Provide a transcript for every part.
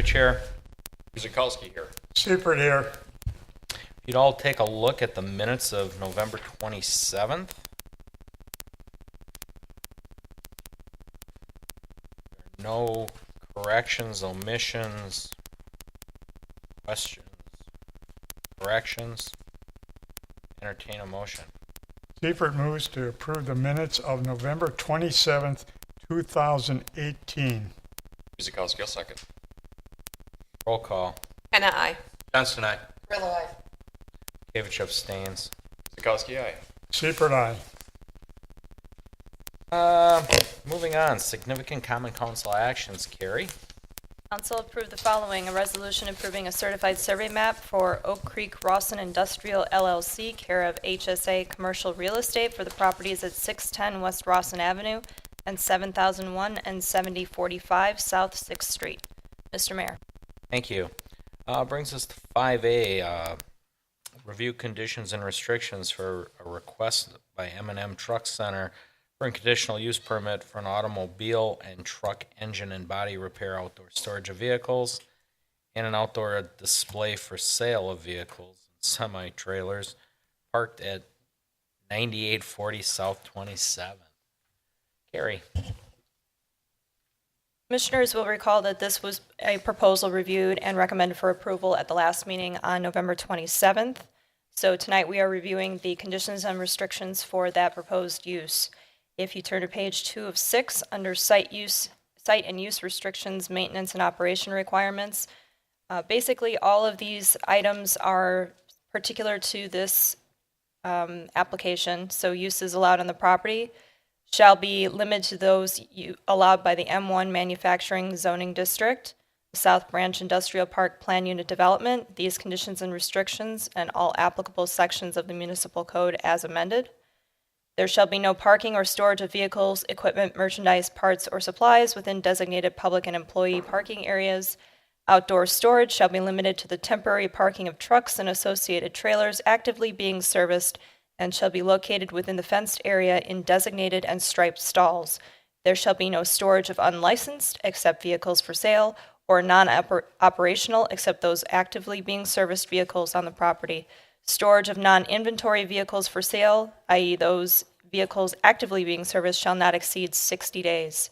Goodrich here. Guzekowski here. Seifert here. If you'd all take a look at the minutes of November 27th. No corrections, omissions, questions, corrections. Entertain a motion. Seifert moves to approve the minutes of November 27th, 2018. Guzekowski, I'll second. Roll call. Anna, aye. Johnston, aye. Grillo, aye. Kavich abstains. Guzekowski, aye. Seifert, aye. Moving on, significant common council actions. Carrie? Council approved the following: a resolution approving a certified survey map for Oak Creek Rawson Industrial LLC, care of HSA Commercial Real Estate for the properties at 610 West Rawson Avenue and 7001 and 7045 South 6th Street. Mr. Mayor. Thank you. Brings us to 5A, review conditions and restrictions for a request by M&M Truck Center for a conditional use permit for an automobile and truck engine and body repair, outdoor storage of vehicles, and an outdoor display for sale of vehicles and semi-trailers parked at 9840 South 27th. Carrie? Commissioners will recall that this was a proposal reviewed and recommended for approval at the last meeting on November 27th. So tonight we are reviewing the conditions and restrictions for that proposed use. If you turn to page 2 of 6 under site and use restrictions, maintenance and operation requirements, basically all of these items are particular to this application. So uses allowed on the property shall be limited to those allowed by the M1 Manufacturing Zoning District, the South Branch Industrial Park Plan Unit Development, these conditions and restrictions, and all applicable sections of the municipal code as amended. There shall be no parking or storage of vehicles, equipment, merchandise, parts, or supplies within designated public and employee parking areas. Outdoor storage shall be limited to the temporary parking of trucks and associated trailers actively being serviced and shall be located within the fenced area in designated and striped stalls. There shall be no storage of unlicensed, except vehicles for sale, or non-operational, except those actively being serviced vehicles on the property. Storage of non-inventory vehicles for sale, i.e. those vehicles actively being serviced, shall not exceed 60 days.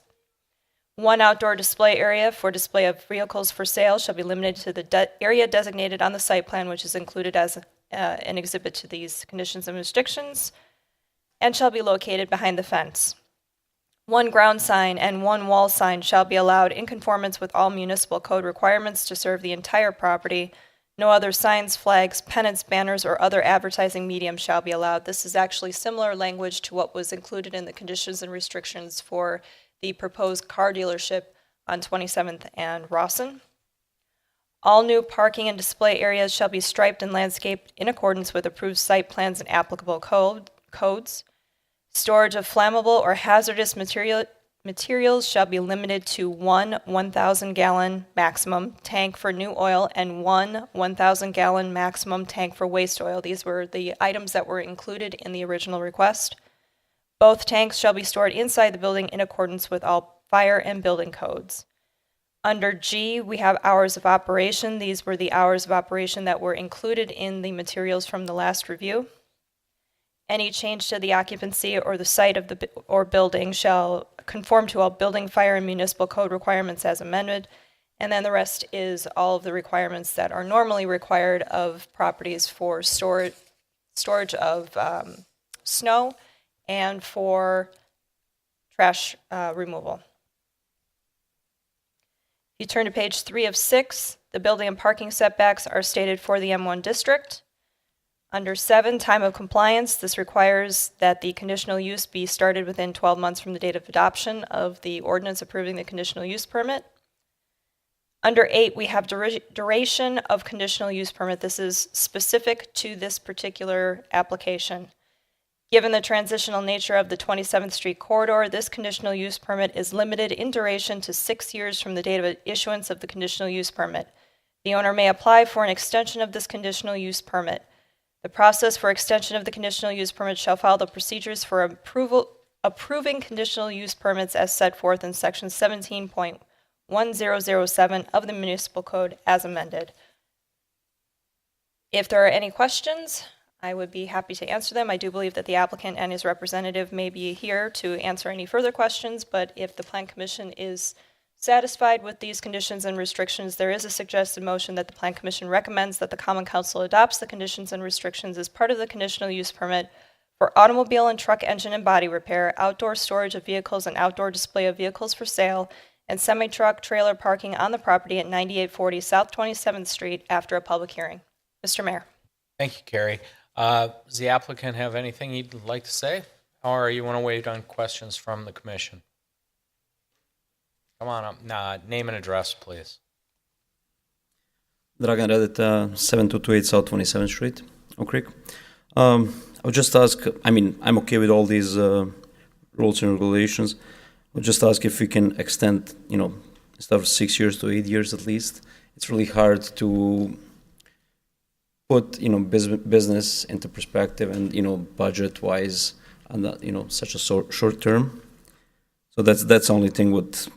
One outdoor display area for display of vehicles for sale shall be limited to the area designated on the site plan, which is included as an exhibit to these conditions and restrictions, and shall be located behind the fence. One ground sign and one wall sign shall be allowed in conformance with all municipal code requirements to serve the entire property. No other signs, flags, pennants, banners, or other advertising medium shall be allowed. This is actually similar language to what was included in the conditions and restrictions for the proposed car dealership on 27th and Rawson. All new parking and display areas shall be striped and landscaped in accordance with approved site plans and applicable codes. Storage of flammable or hazardous materials shall be limited to one 1,000-gallon maximum tank for new oil and one 1,000-gallon maximum tank for waste oil. These were the items that were included in the original request. Both tanks shall be stored inside the building in accordance with all fire and building codes. Under G, we have hours of operation. These were the hours of operation that were included in the materials from the last review. Any change to the occupancy or the site of the or building shall conform to all building, fire, and municipal code requirements as amended. And then the rest is all of the requirements that are normally required of properties for storage of snow and for trash removal. If you turn to page 3 of 6, the building and parking setbacks are stated for the M1 district. Under 7, time of compliance, this requires that the conditional use be started within 12 months from the date of adoption of the ordinance approving the conditional use permit. Under 8, we have duration of conditional use permit. This is specific to this particular application. Given the transitional nature of the 27th Street corridor, this conditional use permit is limited in duration to 6 years from the date of issuance of the conditional use permit. The owner may apply for an extension of this conditional use permit. The process for extension of the conditional use permit shall follow the procedures for approving conditional use permits as set forth in section 17.1 1007 of the Municipal Code as amended. If there are any questions, I would be happy to answer them. I do believe that the applicant and his representative may be here to answer any further questions, but if the Plan Commission is satisfied with these conditions and restrictions, there is a suggested motion that the Plan Commission recommends that the Common Council adopts the conditions and restrictions as part of the conditional use permit for automobile and truck engine and body repair, outdoor storage of vehicles and outdoor display of vehicles for sale, and semi-truck trailer parking on the property at 9840 South 27th Street after a public hearing. Mr. Mayor. Thank you, Carrie. Does the applicant have anything he'd like to say? Or you want to wait on questions from the commission? Come on up. Name and address, please. Dragan Radeta, 7228 South 27th Street, Oak Creek. I would just ask, I'm okay with all these rules and regulations. I would just ask if we can extend, instead of 6 years to 8 years at least. It's really hard to put, business into perspective and, budget-wise on that, such a short term. So that's the only thing what,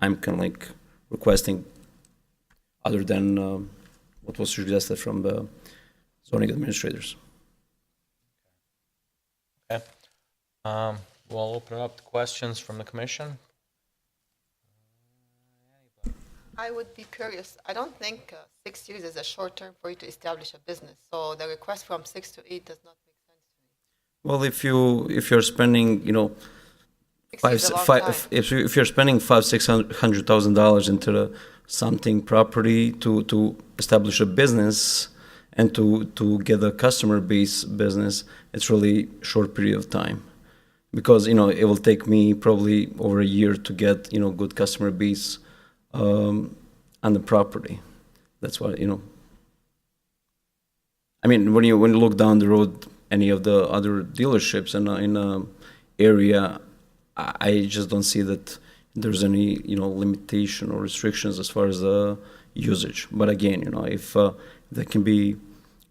I'm kind of like requesting other than what was suggested from the zoning administrators. Okay. We'll open it up to questions from the commission. I would be curious. I don't think 6 years is a short term for you to establish a business. So the request from 6 to 8 does not make sense to me. Well, if you're spending, 6 years is a long time. if you're spending $500,000-$600,000 into something property to establish a business and to get a customer base business, it's really short period of time, because it will take me probably over a year to get good customer base on the property. That's why when you look down the road, any of the other dealerships in a area, I just don't see that there's any limitation or restrictions as far as the usage. But again, if that can be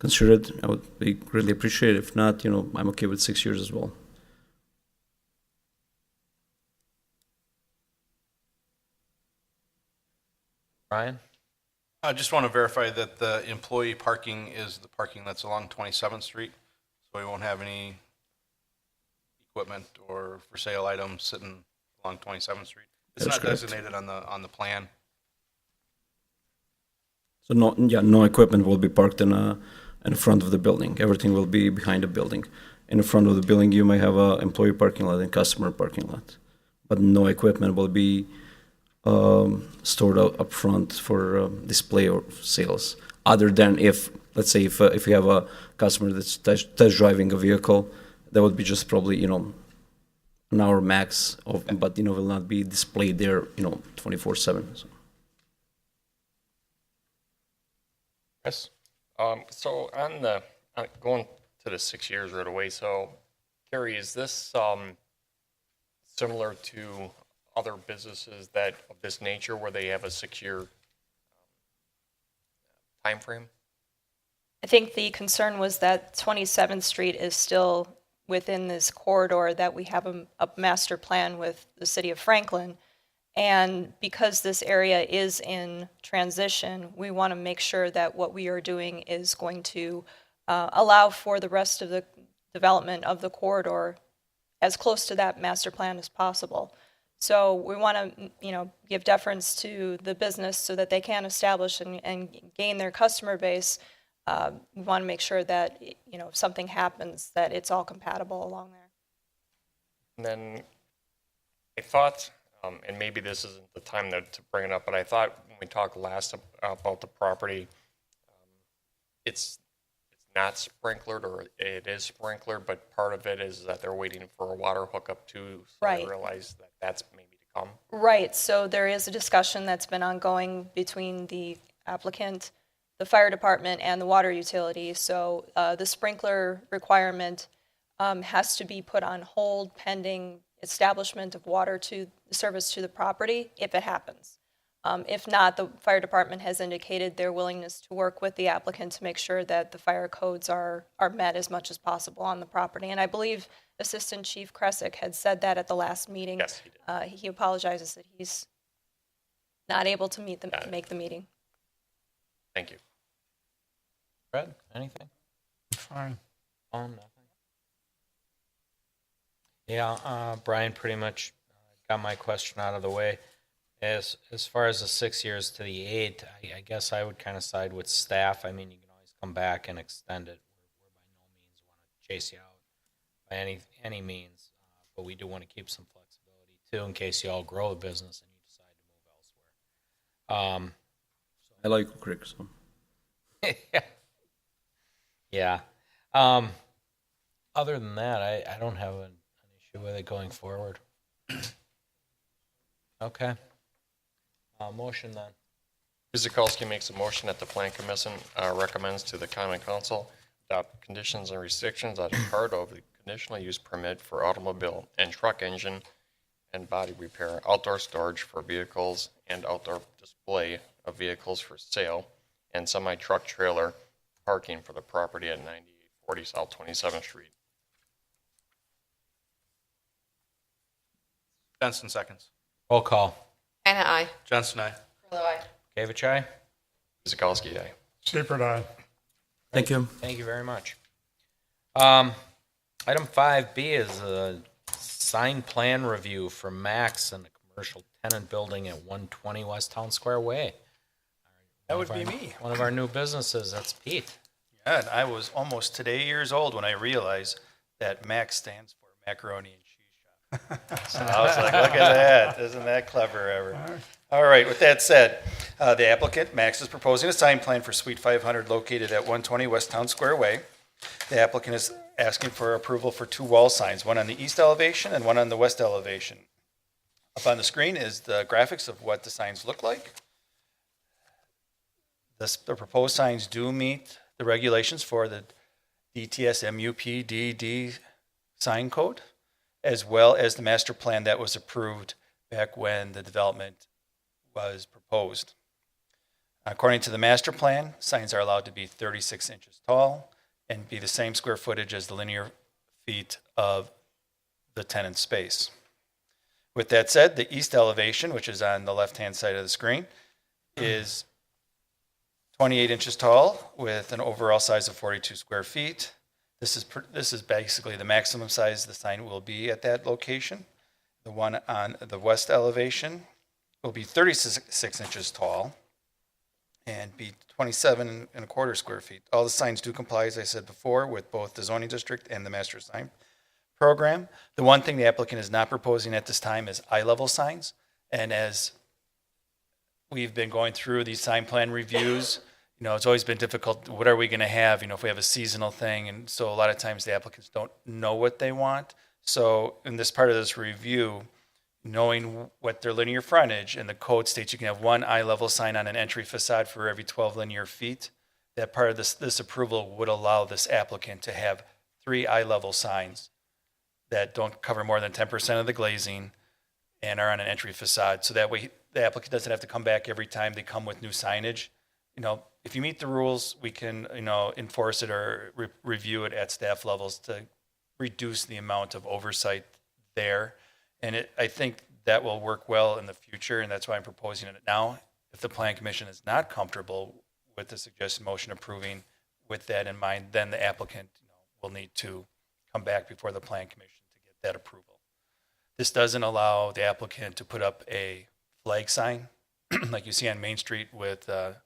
considered, I would be greatly appreciated. If not, I'm okay with 6 years as well. Ryan? I just want to verify that the employee parking is the parking that's along 27th Street, so we won't have any equipment or for sale items sitting along 27th Street. It's That's not correct. designated on the plan. So no equipment will be parked in the front of the building. Everything will be behind the building. In the front of the building, you may have a employee parking lot and customer parking lot, but no equipment will be stored up front for display or sales. Other than if, let's say, if you have a customer that's test driving a vehicle, that would be just probably an hour max of, but will not be displayed there 24/7. So. Chris? So on the, going to the 6 years right away, so Carrie, is this similar to other businesses that of this nature where they have a 6-year time frame? I think the concern was that 27th Street is still within this corridor that we have a master plan with the city of Franklin. And because this area is in transition, we want to make sure that what we are doing is going to allow for the rest of the development of the corridor as close to that master plan as possible. So we want to, give deference to the business so that they can establish and gain their customer base. We want to make sure that, if something happens, that it's all compatible along there. And then I thought, and maybe this isn't the time to bring it up, but I thought when we talked last about the property, it's not sprinklered, or it is sprinklered, but part of it is that they're waiting for a water hookup too. So Right. I realize that that's maybe to come. Right, so there is a discussion that's been ongoing between the applicant, the fire department, and the water utility. So the sprinkler requirement has to be put on hold pending establishment of water to service to the property if it happens. If not, the fire department has indicated their willingness to work with the applicant to make sure that the fire codes are met as much as possible on the property. And I believe Assistant Chief Kresick had said that at the last meeting. Yes, he did. He apologizes that he's Not able to Got it. make the meeting. Thank you. Fred, anything? Fine. Nothing. Yeah, Brian pretty much got my question out of the way. As far as the 6 years to the 8, I guess I would kind of side with staff. I mean, you can always come back and extend it. We're by no means want to chase you out by any means, but we do want to keep some flexibility too in case you all grow the business and you decide to move elsewhere. I like Oak Creek, so. Yeah. Other than that, I don't have an issue with it going forward. Okay. Motion then. Guzekowski makes a motion that the Plan Commission recommends to the Common Council adopt conditions and restrictions as a part of the conditional use permit for automobile and truck engine and body repair, outdoor storage for vehicles and outdoor display of vehicles for sale, and semi-truck trailer parking for the property at 9840 South 27th Street. Jensen seconds. Roll call. Anna, I. Jensen, aye. Carla, I. Gavich, aye. Guzekowski, aye. Seibert, aye. Thank you. Thank you very much. Item 5B is a sign plan review for Max and the commercial tenant building at 120 West Town Square Way. That would be me. One of our new businesses, that's Pete. Yeah, and I was almost today years old when I realized that MAC stands for macaroni and cheese shop. So I was like, look at that. Isn't that clever ever? All right, with that said, the applicant, Max, is proposing a sign plan for Suite 500 located at 120 West Town Square Way. The applicant is asking for approval for 2 wall signs, one on the east elevation and one on the west elevation. Up on the screen is the graphics of what the signs look like. The proposed signs do meet the regulations for the DTS MUPDD sign code, as well as the master plan that was approved back when the development was proposed. According to the master plan, signs are allowed to be 36 inches tall and be the same square footage as the linear feet of the tenant space. With that said, the east elevation, which is on the left-hand side of the screen, is 28 inches tall with an overall size of 42 square feet. This is basically the maximum size the sign will be at that location. The one on the west elevation will be 36 inches tall and be 27 and a quarter square feet. All the signs do comply, as I said before, with both the zoning district and the master sign program. The one thing the applicant is not proposing at this time is eye-level signs. And as we've been going through these sign plan reviews, it's always been difficult. What are we going to have, if we have a seasonal thing? And so a lot of times the applicants don't know what they want. So in this part of this review, knowing what their linear frontage and the code states you can have 1 eye-level sign on an entry facade for every 12 linear feet, that part of this approval would allow this applicant to have 3 eye-level signs that don't cover more than 10% of the glazing and are on an entry facade. So that way the applicant doesn't have to come back every time they come with new signage. If you meet the rules, we can, enforce it or review it at staff levels to reduce the amount of oversight there. And I think that will work well in the future, and that's why I'm proposing it now. If the Plan Commission is not comfortable with the suggested motion approving with that in mind, then the applicant will need to come back before the Plan Commission to get that approval. This doesn't allow the applicant to put up a flag sign like you see on Main Street with the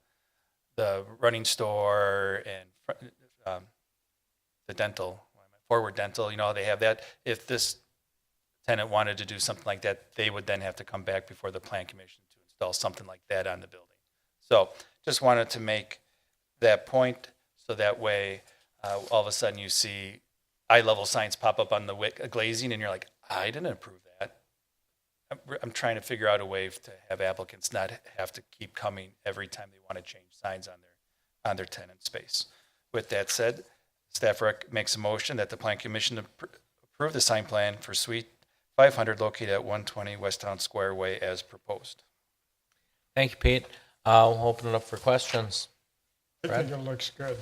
running store and the dental, Forward Dental, they have that. If this tenant wanted to do something like that, they would then have to come back before the Plan Commission to install something like that on the building. So just wanted to make that point so that way all of a sudden you see eye-level signs pop up on the glazing and you're like, I didn't approve that. I'm trying to figure out a way to have applicants not have to keep coming every time they want to change signs on their tenant space. With that said, staff makes a motion that the Plan Commission approve the sign plan for Suite 500 located at 120 West Town Square Way as proposed. Thank you, Pete. We'll open it up for questions. I Brad? think it looks good. I don't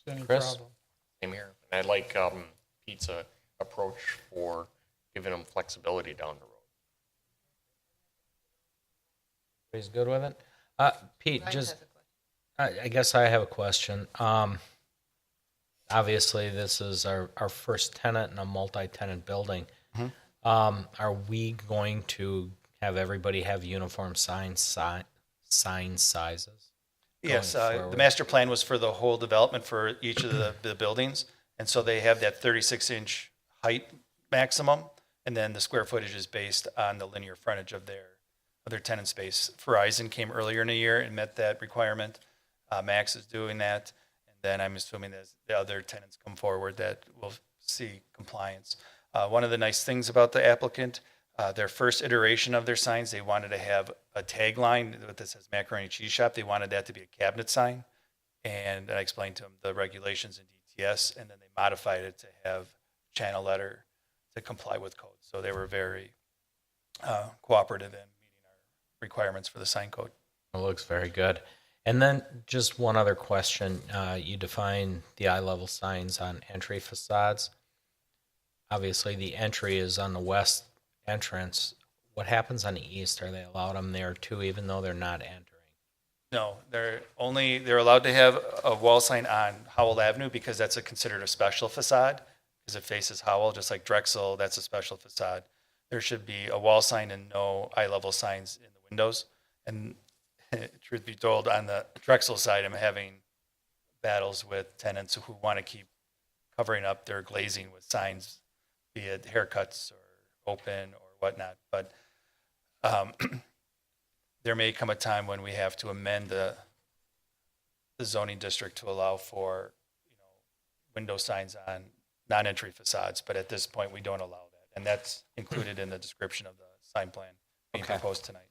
see any Chris? problem. Same here. And I like Pete's approach for giving them flexibility down the road. Everybody's good with it? Pete, Ryan just, has a question. I guess I have a question. Obviously, this is our first tenant in a multi-tenant building. Are we going to have everybody have uniform sign sizes? Yes, going the forward? master plan was for the whole development for each of the buildings. And so they have that 36-inch height maximum. And then the square footage is based on the linear frontage of their tenant space. Verizon came earlier in the year and met that requirement. Max is doing that. And then I'm assuming that as the other tenants come forward that will see compliance. One of the nice things about the applicant, their first iteration of their signs, they wanted to have a tagline that says Macaroni Cheese Shop. They wanted that to be a cabinet sign. And I explained to them the regulations in DTS, and then they modified it to have channel letter to comply with code. So they were very cooperative in meeting our requirements for the sign code. It looks very good. And then just one other question. You define the eye-level signs on entry facades. Obviously, the entry is on the west entrance. What happens on the east? Are they allowed them there too, even though they're not entering? No, they're allowed to have a wall sign on Howell Avenue because that's considered a special facade because it faces Howell, just like Drexel, that's a special facade. There should be a wall sign and no eye-level signs in the windows. And truth be told, on the Drexel side, I'm having battles with tenants who want to keep covering up their glazing with signs, be it haircuts or open or whatnot. But there may come a time when we have to amend the zoning district to allow for, window signs on non-entry facades. But at this point, we don't allow that. And that's included in the description of the sign plan being Okay. proposed tonight.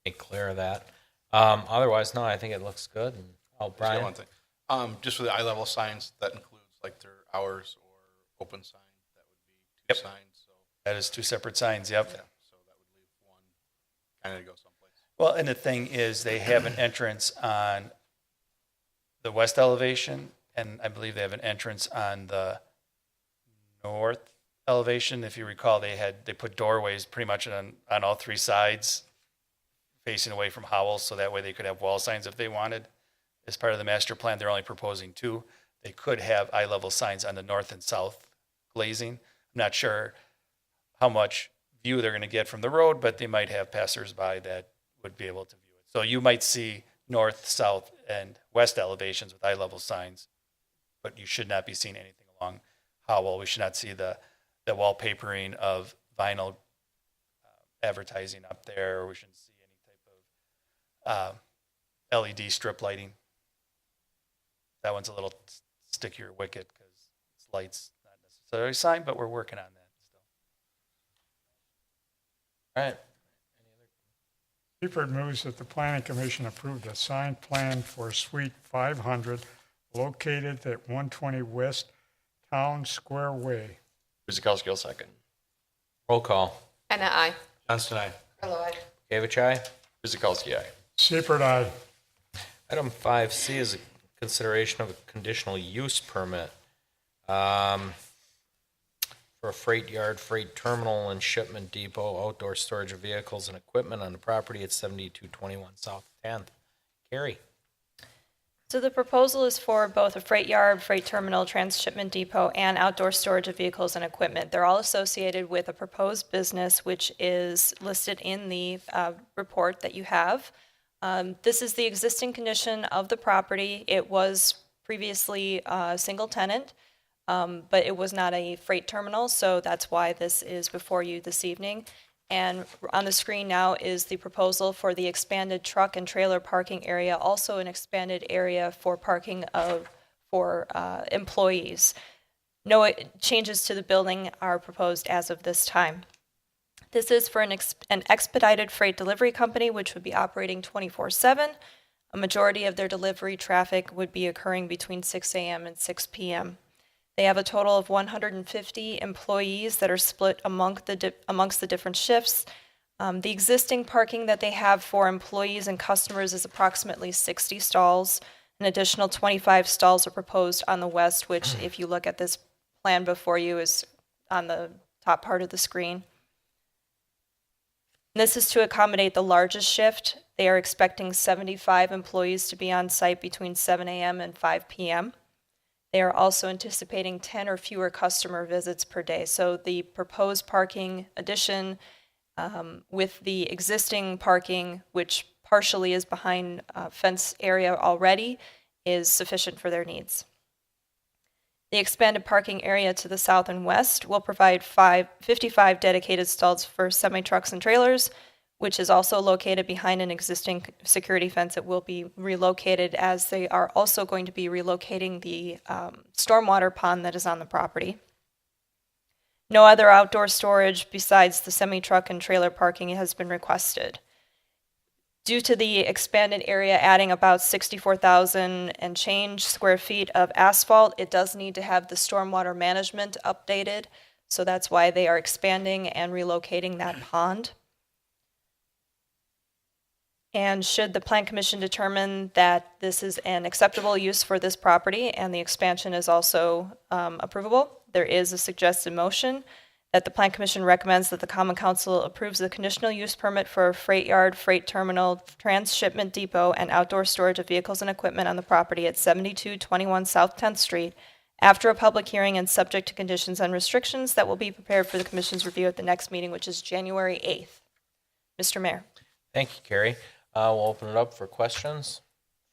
Make clear of that. Otherwise, no, I think it looks good. And, oh, Just got Brian? one thing. Just for the eye level signs, that includes like their hours or open sign. That would be two Yep. signs. So That is two separate signs, yep. yeah, so that would leave one kind of to go someplace. Well, and the thing is, they have an entrance on the west elevation, and I believe they have an entrance on the north elevation. If you recall, they put doorways pretty much on all three sides facing away from Howell, so that way they could have wall signs if they wanted. As part of the master plan, they're only proposing two. They could have eye-level signs on the north and south glazing. I'm not sure how much view they're going to get from the road, but they might have passersby that would be able to view it. So you might see north, south, and west elevations with eye-level signs, but you should not be seeing anything along Howell. We should not see the wallpapering of vinyl advertising up there, or we shouldn't see any type of LED strip lighting. That one's a little stickier wicket because it's lights, not necessarily a sign, but we're working on that still. All right. Seifert moves that the planning commission approve the signed plan for Suite 500 located at 120 West Town Square Way. Guzekowski will second. Roll call. Anna, I. Johnston, aye. Hello, I. Gavich, aye. Guzekowski, aye. Seifert, aye. Item 5C is a consideration of a conditional use permit for a freight yard, freight terminal, and shipment depot, outdoor storage of vehicles and equipment on the property at 7221 South 10th. Carrie? So the proposal is for both a freight yard, freight terminal, transshipment depot, and outdoor storage of vehicles and equipment. They're all associated with a proposed business, which is listed in the report that you have. This is the existing condition of the property. It was previously a single tenant, but it was not a freight terminal, so that's why this is before you this evening. And on the screen now is the proposal for the expanded truck and trailer parking area, also an expanded area for parking for employees. No changes to the building are proposed as of this time. This is for an expedited freight delivery company, which would be operating 24/7. A majority of their delivery traffic would be occurring between 6 a.m. and 6 p.m. They have a total of 150 employees that are split amongst the different shifts. The existing parking that they have for employees and customers is approximately 60 stalls. An additional 25 stalls are proposed on the west, which, if you look at this plan before you, is on the top part of the screen. This is to accommodate the largest shift. They are expecting 75 employees to be on site between 7 a.m. and 5 p.m. They are also anticipating 10 or fewer customer visits per day. So the proposed parking addition with the existing parking, which partially is behind fence area already, is sufficient for their needs. The expanded parking area to the south and west will provide 55 dedicated stalls for semi-trucks and trailers, which is also located behind an existing security fence. It will be relocated, as they are also going to be relocating the stormwater pond that is on the property. No other outdoor storage besides the semi-truck and trailer parking has been requested. Due to the expanded area adding about 64,000 and change square feet of asphalt, it does need to have the stormwater management updated. So that's why they are expanding and relocating that pond. And should the Plan Commission determine that this is an acceptable use for this property and the expansion is also approvable, there is a suggested motion that the Plan Commission recommends that the Common Council approves the conditional use permit for a freight yard, freight terminal, transshipment depot, and outdoor storage of vehicles and equipment on the property at 7221 South 10th Street after a public hearing and subject to conditions and restrictions that will be prepared for the Commission's review at the next meeting, which is January 8th. Mr. Mayor. Thank you, Carrie. We'll open it up for questions.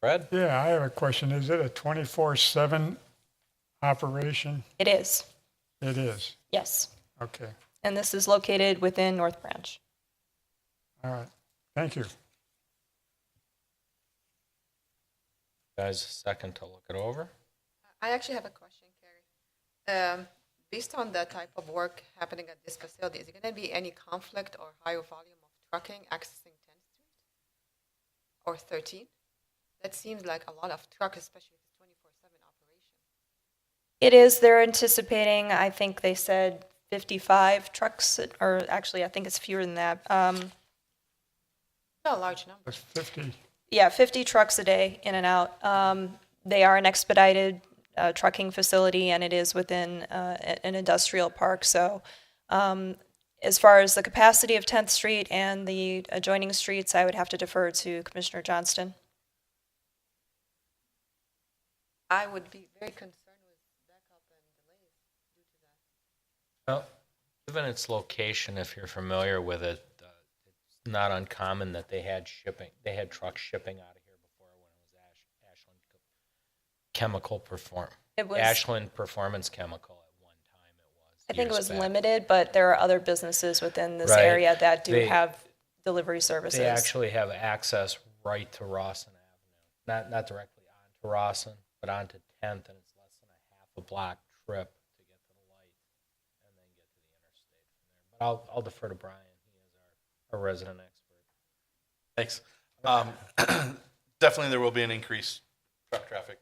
Fred? Yeah, I have a question. Is it a 24/7 operation? It is, It is. yes. Okay. And this is located within North Branch. All right. Thank you. Guys, a second to look it over. I actually have a question, Carrie. Based on the type of work happening at this facility, is there going to be any conflict or higher volume of trucking accessing 10th Street or 13? That seems like a lot of truck, especially if it's 24/7 operation. It is, they're anticipating, I think they said 55 trucks, or actually, I think it's fewer than that. Not a large number. It's 50. Yeah, 50 trucks a day in and out. They are an expedited trucking facility, and it is within an industrial park. So as far as the capacity of 10th Street and the adjoining streets, I would have to defer to Commissioner Johnston. I would be very concerned with backup and delays due to that. Well, given its location, if you're familiar with it, it's not uncommon that they had trucks shipping out of here before when it was Ashland It was, Ashland Performance Chemical at one time it was. I think it years was back. limited, but there are other businesses within this Right. area that do They- have delivery services. They actually have access right to Rawson Avenue, not directly onto Rawson, but onto 10th, and it's less than a half a block trip to get to the light and then get to the interstate from there. But I'll defer to Brian. He is our resident expert. Thanks. Definitely there will be an increased truck traffic.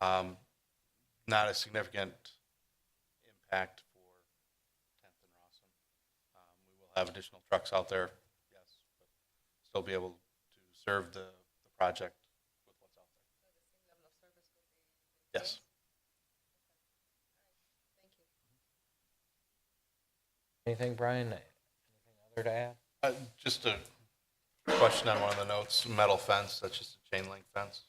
Not a significant impact for 10th and Rawson. We will have additional trucks out there, yes, but still be able to serve the project with what's out there. Yes. Anything, Brian? Anything other to add? Just a question on one of the notes, metal fence, that's just a chain link fence.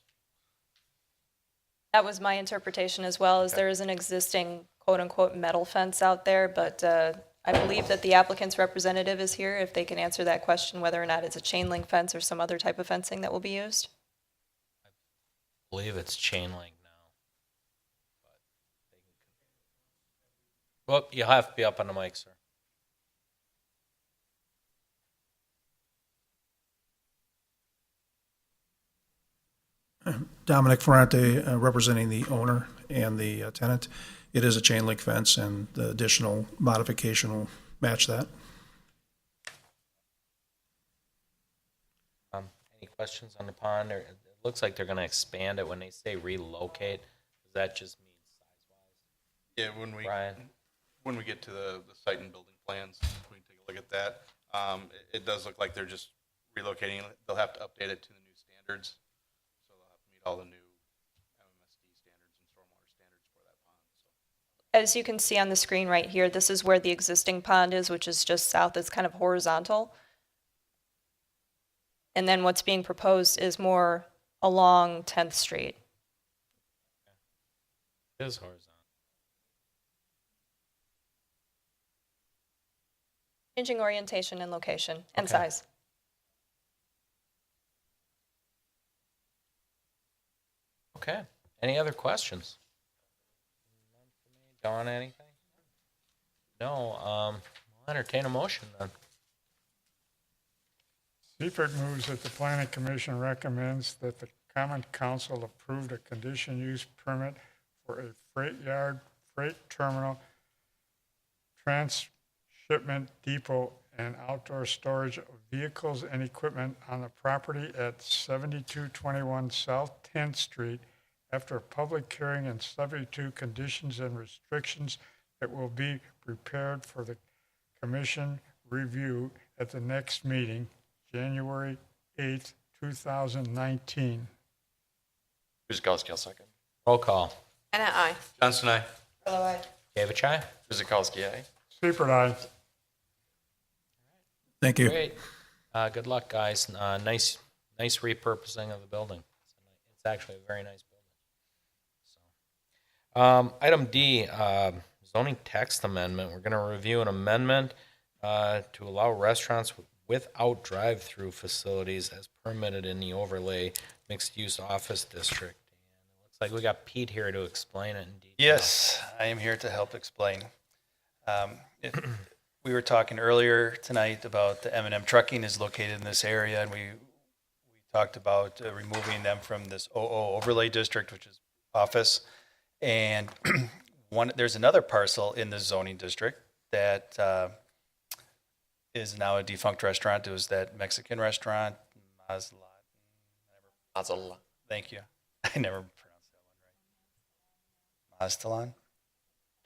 That was my interpretation as well, as there is an existing quote-unquote metal fence out there, but I believe that the applicant's representative is here, if they can answer that question, whether or not it's a chain link fence or some other type of fencing that will be used. I believe it's chain link now. Well, you'll have to be up on the mic, sir. Dominic Ferrante, representing the owner and the tenant. It is a chain link fence, and the additional modification will match that. Any questions on the pond? It looks like they're going to expand it. When they say relocate, does that just mean size-wise? Yeah, Brian? when we get to the site and building plans, we can take a look at that. It does look like they're just relocating. They'll have to update it to the new standards. So they'll have to meet all the new MMSD standards and stormwater standards for that pond. So As you can see on the screen right here, this is where the existing pond is, which is just south. It's kind of horizontal. And then what's being proposed is more along 10th Street. It is horizontal. Changing orientation and location and Okay. size. Okay. Any other questions? Dawn, anything? No. I'll entertain a motion then. Seifert moves that the planning commission recommends that the common council approve a conditional use permit for a freight yard, freight terminal, transshipment depot, and outdoor storage of vehicles and equipment on the property at 7221 South 10th Street after a public hearing and subject to conditions and restrictions that will be prepared for the commission review at the next meeting, January 8th, 2019. Guzekowski, I'll second. Roll call. Anna, aye. Johnson, aye. David Chai. Guzekowski, aye. Seifert, aye. Thank you. Great. Good luck, guys. Nice repurposing of the building. It's actually a very nice building. So, item D, zoning text amendment. We're going to review an amendment to allow restaurants without drive-through facilities as permitted in the overlay mixed-use office district. And it looks like we got Pete here to explain it in detail. Yes, I am here to help explain. We were talking earlier tonight about the M&M Trucking is located in this area, and we talked about removing them from this OO overlay district, which is office. And there's another parcel in the zoning district that is now a defunct restaurant. It was that Mexican restaurant, Mazala. Thank you. I never pronounced that one right. Maztalan?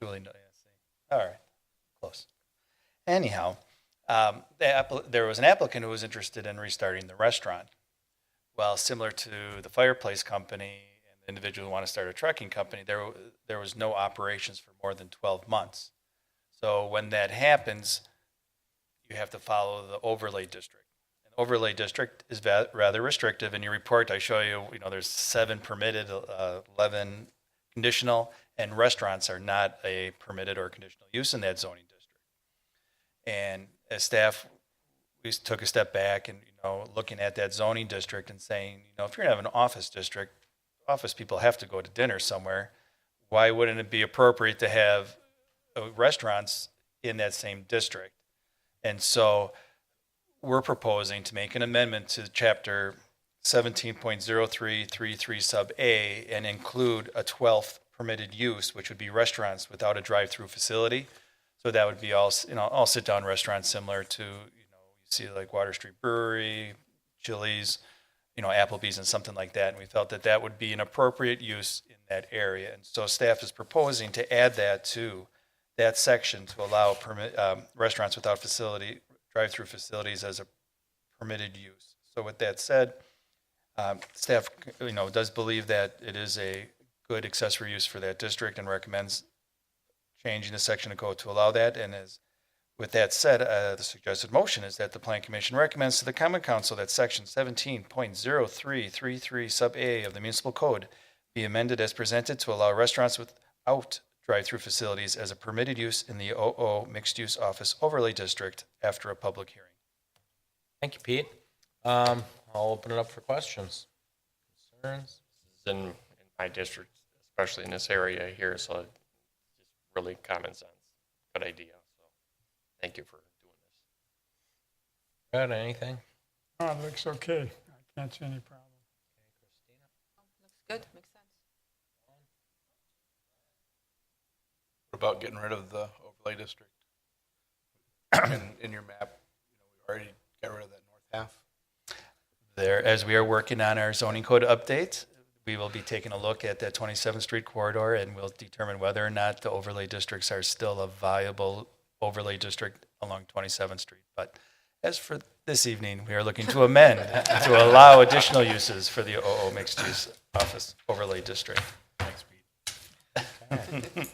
Duly noted. All right, close. Anyhow, there was an applicant who was interested in restarting the restaurant. Well, similar to the fireplace company and the individual who want to start a trucking company, there was no operations for more than 12 months. So when that happens, you have to follow the overlay district. An overlay district is rather restrictive. In your report, I show you, there's 7 permitted, 11 conditional, and restaurants are not a permitted or conditional use in that zoning district. And as staff, we took a step back and, looking at that zoning district and saying, if you're going to have an office district, office people have to go to dinner somewhere. Why wouldn't it be appropriate to have restaurants in that same district? And so we're proposing to make an amendment to chapter 17.0333 sub A and include a 12th permitted use, which would be restaurants without a drive-through facility. So that would be all sit-down restaurants similar to, you see like Water Street Brewery, Chili's, Applebee's and something like that. And we felt that that would be an appropriate use in that area. And so staff is proposing to add that to that section to allow restaurants without drive-through facilities as a permitted use. So with that said, staff, does believe that it is a good accessory use for that district and recommends changing the section of code to allow that. And with that said, the suggested motion is that the Plan Commission recommends to the Common Council that section 17.0333 sub A of the Municipal Code be amended as presented to allow restaurants without drive-through facilities as a permitted use in the OO mixed-use office overlay district after a public hearing. Thank you, Pete. I'll open it up for questions. Concerns? This is in my district, especially in this area here, so it's just really common sense. Good idea. So thank you for doing this. Got anything? Oh, it looks okay. I can't see any problem. Looks good, makes sense. What about getting rid of the overlay district? In your map, we already got rid of that north half. As we are working on our zoning code update, we will be taking a look at that 27th Street corridor and we'll determine whether or not the overlay districts are still a viable overlay district along 27th Street. But as for this evening, we are looking to amend to allow additional uses for the OO mixed use office overlay district. Thanks, Pete.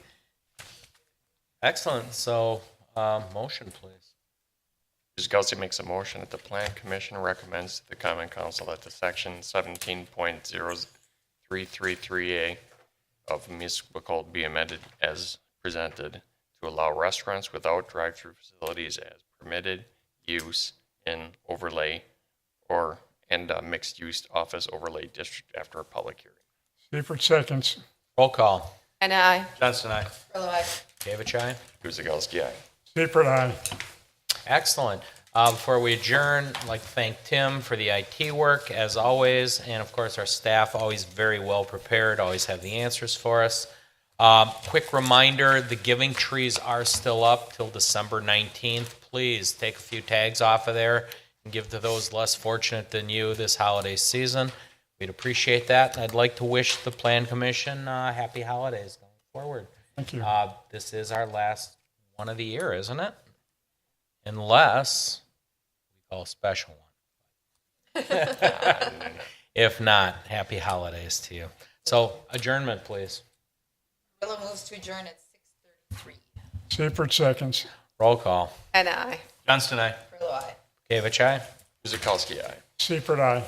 Excellent. So, motion, please. Guzekowski makes a motion that the Plan Commission recommends to the Common Council that the section 17.0333A of municipal code be amended as presented to allow restaurants without drive-through facilities as permitted use in overlay and mixed-use office overlay district after a public hearing. Seifert seconds. Roll call. And I. Johnston, aye. David, aye. Guzekowski, aye. Seifert, aye. Excellent. Before we adjourn, I'd like to thank Tim for the IT work, as always, and of course, our staff, always very well prepared, always have the answers for us. Quick reminder, the giving trees are still up till December 19th. Please take a few tags off of there and give to those less fortunate than you this holiday season. We'd appreciate that. I'd like to wish the Plan Commission happy holidays going forward. Thank you. This is our last one of the year, isn't it? Unless we call a special one. If not, happy holidays to you. So adjournment, please. Rilla moves to adjourn at 6:33. Seifert seconds. Roll call. And I. Johnston, aye. Rilla, aye. Gavich, aye. Guzekowski, aye. Seifert, aye.